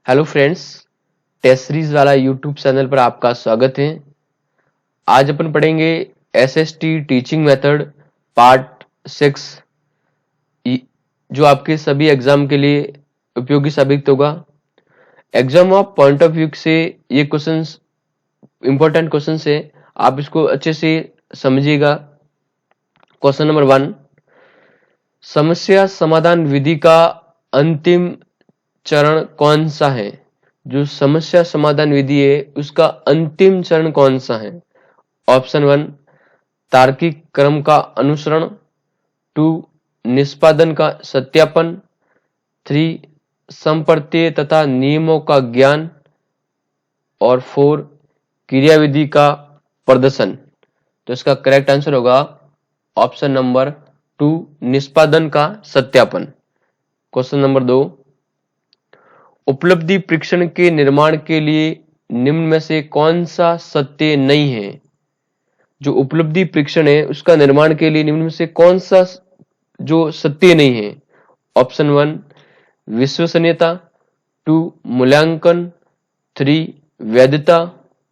Hello friends, test series वाला YouTube channel पर आपका स्वागत है। आज अपन पढ़ेंगे एसएसटी टीचिंग मेथड पार्ट 6, जो आपके सभी एग्जाम के लिए उपयोगी साबित होगा। Exam of point of view से ये क्वेश्चंस इंपॉर्टेंट क्वेश्चंस है, आप इसको अच्छे से समझिएगा। क्वेश्चन नंबर 1, समस्या समाधान विधि का अंतिम चरण कौन सा है? जो समस्या समाधान विधि है उसका अंतिम चरण कौन सा है? ऑप्शन 1, तार्किक क्रम का अनुसरण। 2, निष्पादन का सत्यापन। 3, संप्रत्यय तथा नियमों का ज्ञान। और 4, क्रियाविधि का प्रदर्शन। तो इसका करेक्ट आंसर होगा ऑप्शन नंबर 2, निष्पादन का सत्यापन। क्वेश्चन नंबर 2, उपलब्धि परीक्षण के निर्माण के लिए निम्न में से कौन सा सत्य नहीं है? जो उपलब्धि परीक्षण है उसका निर्माण के लिए निम्न में से कौन सा जो सत्य नहीं है? ऑप्शन 1, विश्वसनीयता। 2, मूल्यांकन। 3, वैधता।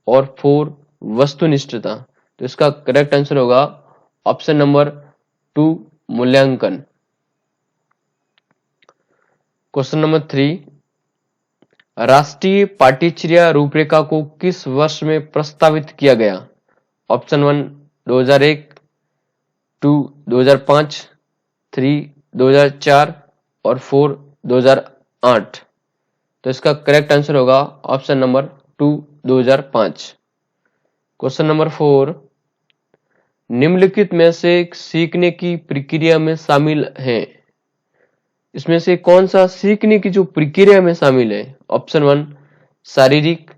और 4, वस्तुनिष्ठता। तो इसका करेक्ट आंसर होगा ऑप्शन नंबर 2, मूल्यांकन। क्वेश्चन नंबर 3, राष्ट्रीय पाठ्यचर्या रूपरेखा को किस वर्ष में प्रस्तावित किया गया? ऑप्शन 1, 2001। 2, 2005। 3, 2004। और 4, 2008। तो इसका करेक्ट आंसर होगा ऑप्शन नंबर 2, 2005। क्वेश्चन नंबर 4, निम्नलिखित में से सीखने की प्रक्रिया में शामिल है? इसमें से कौन सा सीखने की जो प्रक्रिया में शामिल है? ऑप्शन 1, शारीरिक।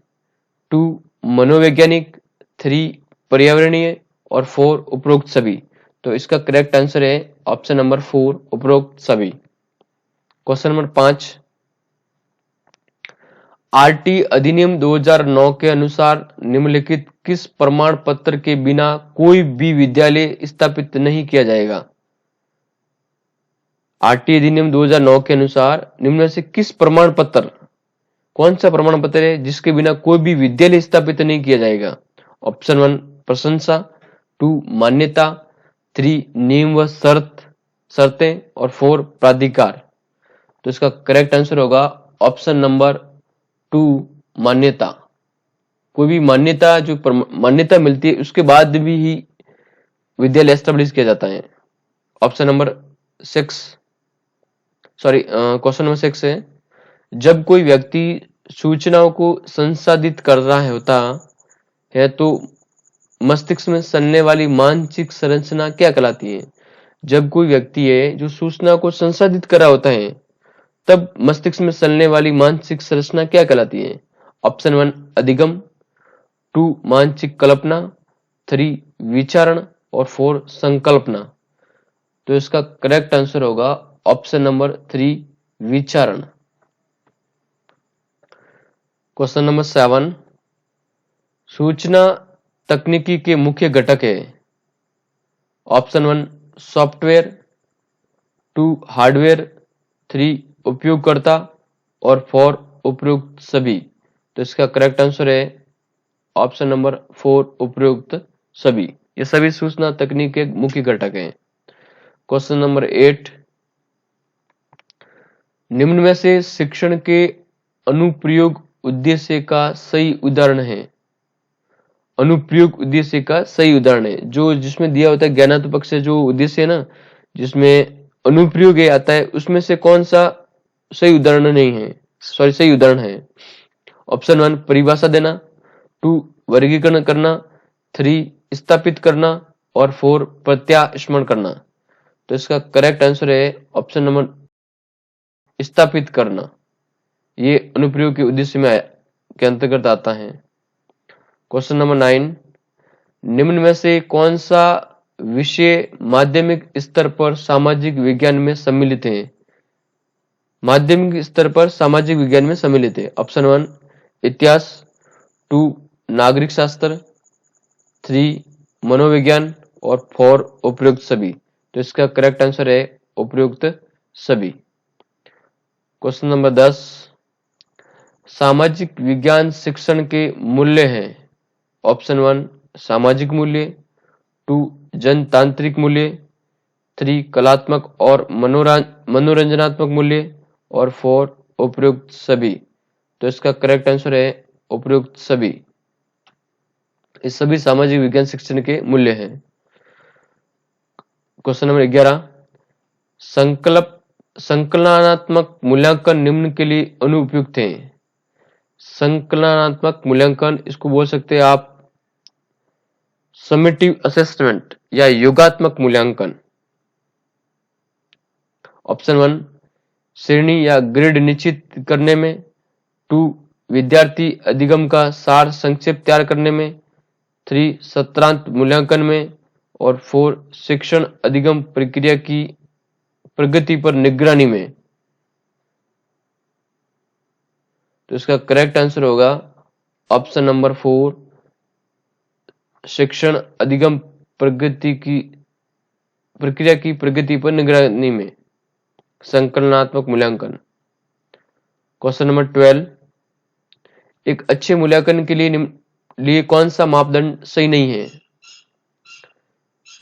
2, मनोवैज्ञानिक। 3, पर्यावरणीय। और 4, उपरोक्त सभी। तो इसका करेक्ट आंसर है ऑप्शन नंबर 4, उपरोक्त सभी। क्वेश्चन नंबर 5, आरटी अधिनियम 2009 के अनुसार निम्नलिखित किस प्रमाण पत्र के बिना कोई भी विद्यालय स्थापित नहीं किया जाएगा? आरटी अधिनियम 2009 के अनुसार निम्न में से किस प्रमाण पत्र, कौन सा प्रमाण पत्र है जिसके बिना कोई भी विद्यालय स्थापित नहीं किया जाएगा? ऑप्शन 1, प्रशंसा। 2, मान्यता। 3, नियम व शर्तें। और 4, प्राधिकार। तो इसका करेक्ट आंसर होगा ऑप्शन नंबर 2, मान्यता। कोई भी मान्यता, जो मान्यता मिलती है उसके बाद भी ही विद्यालय एस्टेब्लिश किया जाता है। Option number 6, sorry, question number 6 है, जब कोई व्यक्ति सूचनाओं को संसाधित कर रहा होता है तो मस्तिष्क में चलने वाली मानसिक संरचना क्या कहलाती है? जब कोई व्यक्ति है जो सूचना को संसाधित कर रहा होता है तब मस्तिष्क में चलने वाली मानसिक संरचना क्या कहलाती है? ऑप्शन 1, अधिगम। 2, मानसिक कल्पना। 3, विचारण। और 4, संकल्पना। तो इसका करेक्ट आंसर होगा ऑप्शन नंबर 3, विचारण। क्वेश्चन नंबर 7, सूचना तकनीकी के मुख्य घटक है? Option 1, software. 2, हार्डवेयर। 3, उपयोगकर्ता। और 4, उपयुक्त सभी। तो इसका करेक्ट आंसर है ऑप्शन नंबर 4, उपयुक्त सभी। ये सभी सूचना तकनीक के मुख्य घटक हैं। क्वेश्चन नंबर 8, निम्न में से शिक्षण के अनुप्रयोग उद्देश्य का सही उदाहरण है? अनुप्रयोग उद्देश्य का सही उदाहरण है जो जिसमें दिया होता है ज्ञानात्मक से जो उद्देश्य है ना, जिसमें अनुप्रयोग आता है उसमें से कौन सा सही उदाहरण नहीं है, सॉरी सही उदाहरण है? ऑप्शन 1, परिभाषा देना। 2, वर्गीकरण करना। 3, स्थापित करना। और 4, प्रत्यास्मरण करना। तो इसका करेक्ट आंसर है ऑप्शन नंबर स्थापित करना। ये अनुप्रयोग के उद्देश्य में के अंतर्गत आता है। क्वेश्चन नंबर 9, निम्न में से कौन सा विषय माध्यमिक स्तर पर सामाजिक विज्ञान में सम्मिलित है? माध्यमिक स्तर पर सामाजिक विज्ञान में सम्मिलित है। ऑप्शन 1, इतिहास। 2, नागरिक शास्त्र। 3, मनोविज्ञान। और 4, उपयुक्त सभी। तो इसका करेक्ट आंसर है उपयुक्त सभी। क्वेश्चन नंबर 10, सामाजिक विज्ञान शिक्षण के मूल्य हैं। ऑप्शन 1 सामाजिक मूल्य, 2 जनतांत्रिक मूल्य, 3 कलात्मक और मनोरंजनात्मक मूल्य और 4 उपयुक्त सभी। तो इसका करेक्ट आंसर है उपयुक्त सभी। ये सभी सामाजिक विज्ञान शिक्षण के मूल्य हैं। क्वेश्चन नंबर 11, संकलनात्मक मूल्यांकन निम्न के लिए अनुपयुक्त है। संकलनात्मक मूल्यांकन, इसको बोल सकते हैं आप समेटिव असेसमेंट या योगात्मक मूल्यांकन। ऑप्शन 1 श्रेणी या ग्रेड निश्चित करने में, 2 विद्यार्थी अधिगम का सार संक्षेप तैयार करने में, 3 सत्रांत मूल्यांकन में और 4 शिक्षण अधिगम प्रक्रिया की प्रगति पर निगरानी में। तो इसका करेक्ट आंसर होगा ऑप्शन नंबर 4 शिक्षण अधिगम प्रगति की प्रक्रिया की प्रगति पर निगरानी में, संकलनात्मक मूल्यांकन। क्वेश्चन नंबर 12, एक अच्छे मूल्यांकन के लिए कौन सा मापदंड सही नहीं है।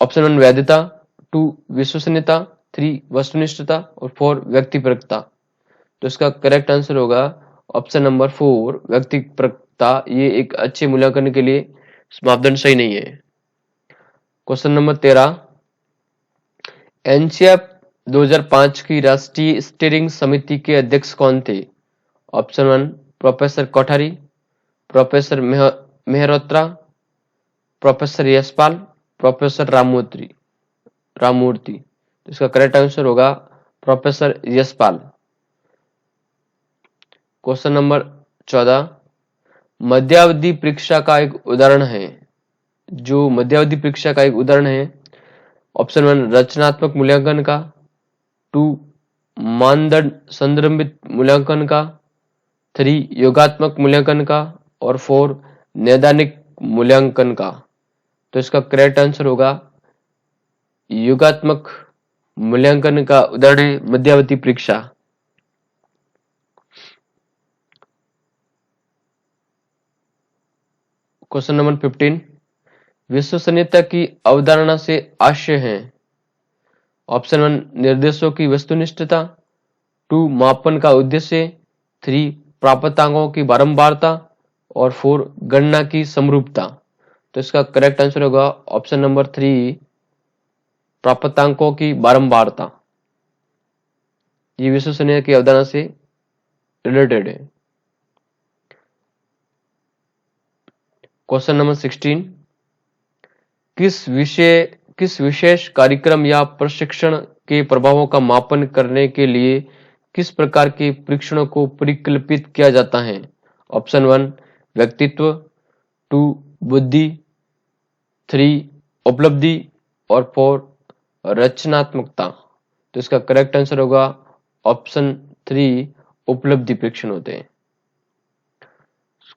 ऑप्शन 1 वैधता, 2 विश्वसनीयता, 3 वस्तुनिष्ठता और 4 व्यक्तिपरकता। तो इसका करेक्ट आंसर होगा ऑप्शन नंबर 4 व्यक्तिपरकता। ये एक अच्छे मूल्यांकन के लिए मापदंड सही नहीं है। क्वेश्चन नंबर 13, एनसीएफ 2005 की राष्ट्रीय स्टीयरिंग समिति के अध्यक्ष कौन थे। Option 1 professor Kothari, professor Mehrotra, professor Yashpal, professor Ramamurti. तो इसका करेक्ट आंसर होगा प्रोफेसर यशपाल। क्वेश्चन नंबर 14, मध्यावधि परीक्षा का एक उदाहरण है। जो मध्यावधि परीक्षा का एक उदाहरण है, ऑप्शन 1 रचनात्मक मूल्यांकन का, 2 मानदंड संदर्भित मूल्यांकन का, 3 योगात्मक मूल्यांकन का और 4 नैदानिक मूल्यांकन का। तो इसका करेक्ट आंसर होगा योगात्मक मूल्यांकन का उदाहरण है मध्यावधि परीक्षा। क्वेश्चन नंबर 15, विश्वसनीयता की अवधारणा से आशय है। ऑप्शन 1 निर्देशों की वस्तुनिष्ठता, 2 मापन का उद्देश्य, 3 प्राप्तांकों की बारंबारता और 4 गणना की समरूपता। तो इसका करेक्ट आंसर होगा ऑप्शन नंबर 3 प्राप्तांकों की बारंबारता। ये विश्वसनीयता की अवधारणा से रिलेटेड है। क्वेश्चन नंबर 16, किस विशेष कार्यक्रम या प्रशिक्षण के प्रभावों का मापन करने के लिए किस प्रकार के परीक्षणों को परिकल्पित किया जाता है। ऑप्शन 1 व्यक्तित्व, 2 बुद्धि, 3 उपलब्धि और 4 रचनात्मकता। तो इसका करेक्ट आंसर होगा ऑप्शन 3 उपलब्धि परीक्षण होते हैं।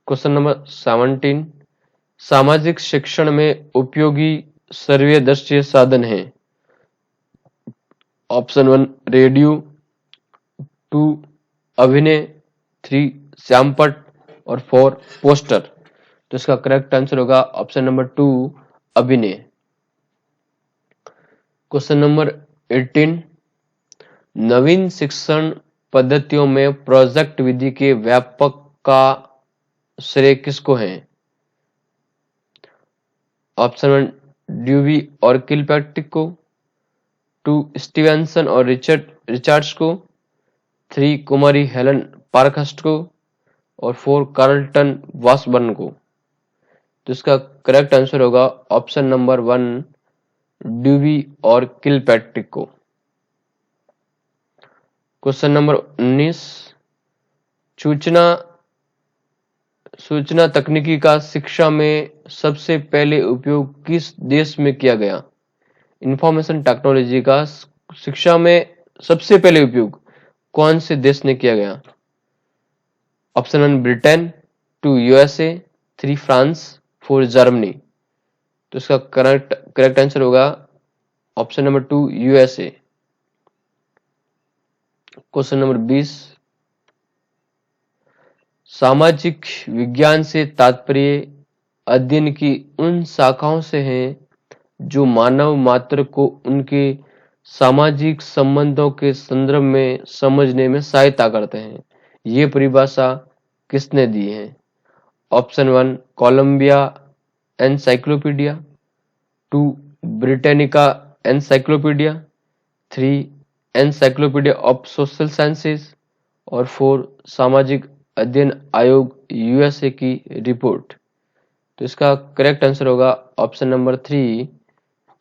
क्वेश्चन नंबर 17, सामाजिक शिक्षण में उपयोगी सर्वदर्शीय साधन है। ऑप्शन 1 रेडियो, 2 अभिनय, 3 श्यामपट और 4 पोस्टर। तो इसका करेक्ट आंसर होगा ऑप्शन नंबर 2 अभिनय। क्वेश्चन नंबर 18, नवीन शिक्षण पद्धतियों में प्रोजेक्ट विधि के व्यापक का श्रेय किसको है। ऑप्शन 1 ड्यूवी और किलपैट्रिक को, 2 स्टीवेंसन और रिचर्ड्स को, 3 कुमारी हेलन पार्कहर्स्ट को और 4 कार्लटन वासबर्न को। तो इसका करेक्ट आंसर होगा ऑप्शन नंबर 1 ड्यूवी और किलपैट्रिक को। क्वेश्चन नंबर 19, सूचना तकनीकी का शिक्षा में सबसे पहले उपयोग किस देश में किया गया। इंफॉर्मेशन टेक्नोलॉजी का शिक्षा में सबसे पहले उपयोग कौन से देश ने किया गया। Option 1 Britain, 2 USA, 3 France, 4 Germany. तो इसका करेक्ट आंसर होगा option number 2 USA. Question number 20, सामाजिक विज्ञान से तात्पर्य अध्ययन की उन शाखाओं से है जो मानव मात्र को उनके सामाजिक संबंधों के संदर्भ में समझने में सहायता करते हैं। ये परिभाषा किसने दी है? Option 1 Columbia encyclopedia, 2 Britannica encyclopedia, 3 encyclopedia of social sciences और 4 सामाजिक अध्ययन आयोग यूएसए की रिपोर्ट। तो इसका करेक्ट आंसर होगा option number 3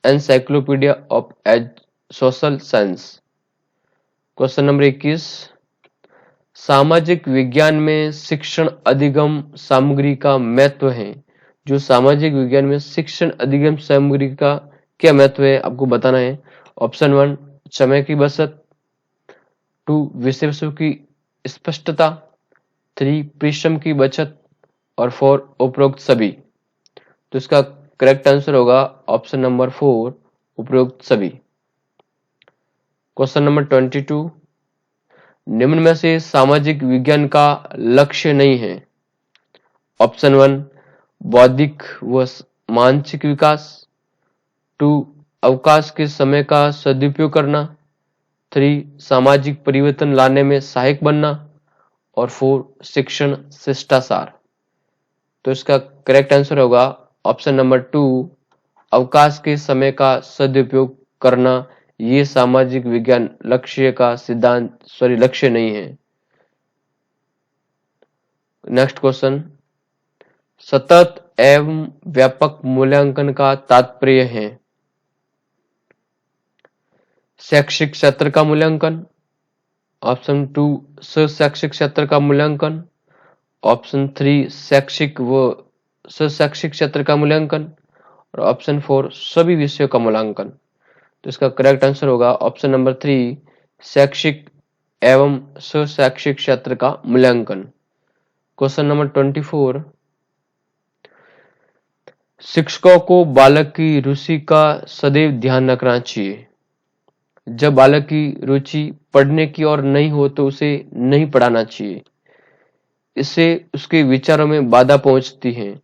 encyclopedia of social science. Question number 21, सामाजिक विज्ञान में शिक्षण अधिगम सामग्री का महत्व है। जो सामाजिक विज्ञान में शिक्षण अधिगम सामग्री का क्या महत्व है आपको बताना है। ऑप्शन 1 समय की बचत, 2 विषय वस्तु की स्पष्टता, 3 परिश्रम की बचत और 4 उपरोक्त सभी। तो इसका करेक्ट आंसर होगा ऑप्शन नंबर 4 उपरोक्त सभी। क्वेश्चन नंबर 22, निम्न में से सामाजिक विज्ञान का लक्ष्य नहीं है। ऑप्शन 1 बौद्धिक व मानसिक विकास, 2 अवकाश के समय का सदुपयोग करना, 3 सामाजिक परिवर्तन लाने में सहायक बनना और 4 शिक्षण शिष्टाचार। तो इसका करेक्ट आंसर होगा ऑप्शन नंबर 2 अवकाश के समय का सदुपयोग करना। ये सामाजिक विज्ञान लक्ष्य नहीं है। नेक्स्ट क्वेश्चन, सतत एवं व्यापक मूल्यांकन का तात्पर्य है शैक्षिक क्षेत्र का मूल्यांकन, ऑप्शन 2 शैक्षिक क्षेत्र का मूल्यांकन, ऑप्शन 3 शैक्षिक व शैक्षिक क्षेत्र का मूल्यांकन और ऑप्शन 4 सभी विषयों का मूल्यांकन। तो इसका करेक्ट आंसर होगा ऑप्शन नंबर 3 शैक्षिक एवं शैक्षिक क्षेत्र का मूल्यांकन। क्वेश्चन नंबर 24, शिक्षकों को बालक की रुचि का सदैव ध्यान रखना चाहिए। जब बालक की रुचि पढ़ने की ओर नहीं हो तो उसे नहीं पढ़ाना चाहिए। इससे उसके विचारों में बाधा पहुंचती है।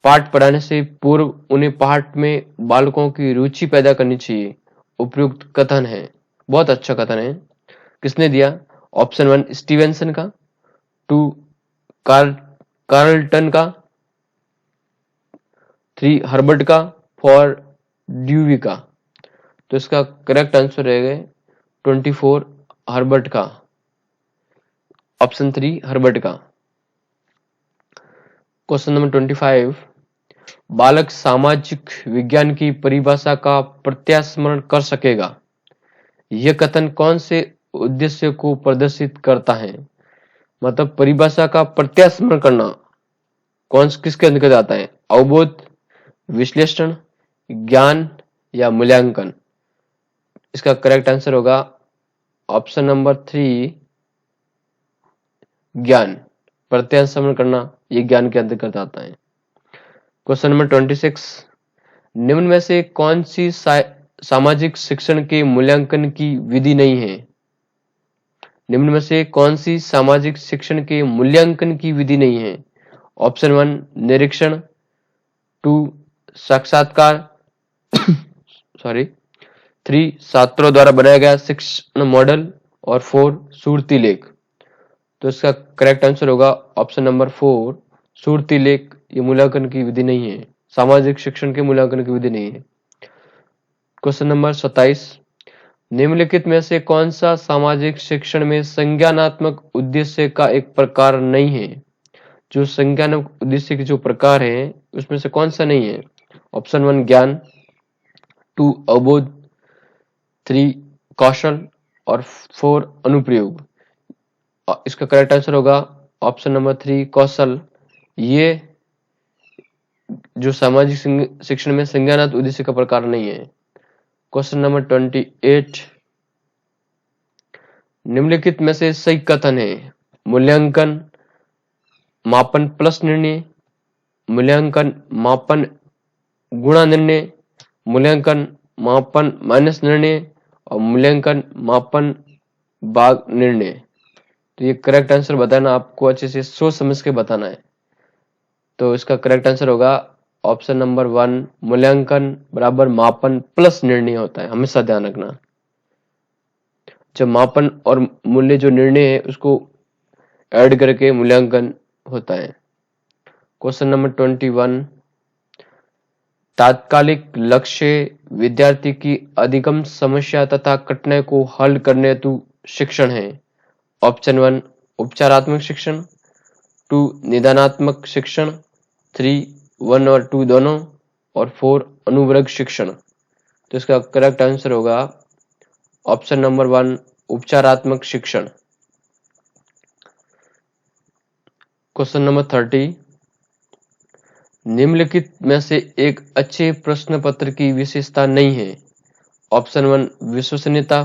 पाठ पढ़ाने से पूर्व उन्हें पाठ में बालकों की रुचि पैदा करनी चाहिए। उपयुक्त कथन है, बहुत अच्छा कथन है। किसने दिया? ऑप्शन 1 स्टीवेंसन का, 2 कार्लटन का, 3 हर्बर्ट का, 4 ड्यूवी का। तो इसका करेक्ट आंसर रहेगा 24 हर्बर्ट का, ऑप्शन 3 हर्बर्ट का। क्वेश्चन नंबर 25, बालक सामाजिक विज्ञान की परिभाषा का प्रत्यास्मरण कर सकेगा। यह कथन कौन से उद्देश्य को प्रदर्शित करता है? मतलब परिभाषा का प्रत्यास्मरण करना किसके अंतर्गत आता है? अवबोध, विश्लेषण, ज्ञान या मूल्यांकन। इसका करेक्ट आंसर होगा ऑप्शन नंबर 3 ज्ञान। प्रत्यास्मरण करना यह ज्ञान के अंतर्गत आता है। क्वेश्चन नंबर 26, निम्न में से कौन सी सामाजिक शिक्षण के मूल्यांकन की विधि नहीं है? निम्न में से कौन सी सामाजिक शिक्षण के मूल्यांकन की विधि नहीं है? ऑप्शन 1 निरीक्षण, 2 साक्षात्कार, 3 छात्रों द्वारा बनाया गया शिक्षण मॉडल और 4 सूरती लेख। तो इसका करेक्ट आंसर होगा ऑप्शन नंबर 4 सूरती लेख। ये मूल्यांकन की विधि नहीं है, सामाजिक शिक्षण के मूल्यांकन की विधि नहीं है। क्वेश्चन नंबर 27, निम्नलिखित में से कौन सा सामाजिक शिक्षण में संज्ञानात्मक उद्देश्य का एक प्रकार नहीं है? जो संज्ञानात्मक उद्देश्य के जो प्रकार है उसमें से कौन सा नहीं है? ऑप्शन 1 ज्ञान, 2 अवबोध, 3 कौशल और 4 अनुप्रयोग। इसका करेक्ट आंसर होगा ऑप्शन नंबर 3 कौशल। ये जो सामाजिक शिक्षण में संज्ञानात्मक उद्देश्य का प्रकार नहीं है। क्वेश्चन नंबर 28, निम्नलिखित में से सही कथन है? मूल्यांकन मापन प्लस निर्णय, मूल्यांकन मापन गुणा निर्णय, मूल्यांकन मापन माइनस निर्णय और मूल्यांकन मापन भाग निर्णय। तो ये करेक्ट आंसर बताना, आपको अच्छे से सोच समझ के बताना है। तो इसका करेक्ट आंसर होगा ऑप्शन नंबर 1, मूल्यांकन बराबर मापन प्लस निर्णय होता है। हमेशा ध्यान रखना, जब मापन और मूल्य जो निर्णय है उसको ऐड करके मूल्यांकन होता है। क्वेश्चन नंबर 21, तात्कालिक लक्ष्य विद्यार्थी की अधिगम समस्या तथा कठिनाई को हल करने हेतु शिक्षण है। ऑप्शन 1, उपचारात्मक शिक्षण, 2, निदानात्मक शिक्षण, 3, 1 और 2 दोनों, और 4, अनुवर्ग शिक्षण। तो इसका करेक्ट आंसर होगा ऑप्शन नंबर 1, उपचारात्मक शिक्षण। क्वेश्चन नंबर 30, निम्नलिखित में से एक अच्छे प्रश्न पत्र की विशेषता नहीं है। ऑप्शन 1, विश्वसनीयता,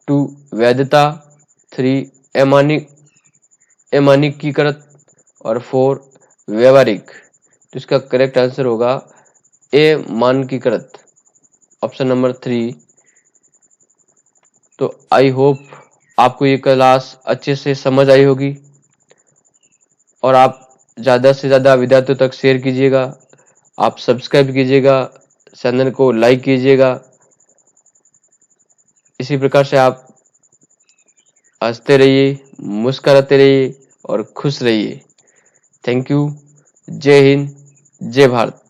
2, वैधता, 3, अमानकीकृत, और 4, व्यवहारिक। तो इसका करेक्ट आंसर होगा ए, मानकीकृत, ऑप्शन नंबर 3। तो आई होप आपको ये क्लास अच्छे से समझ आई होगी, और आप ज़्यादा से ज़्यादा विद्यार्थियों तक शेयर कीजिएगा, आप सब्सक्राइब कीजिएगा, चैनल को लाइक कीजिएगा। इसी प्रकार से आप हंसते रहिए, मुस्कुराते रहिए और खुश रहिए। Thank you. जय हिंद, जय भारत।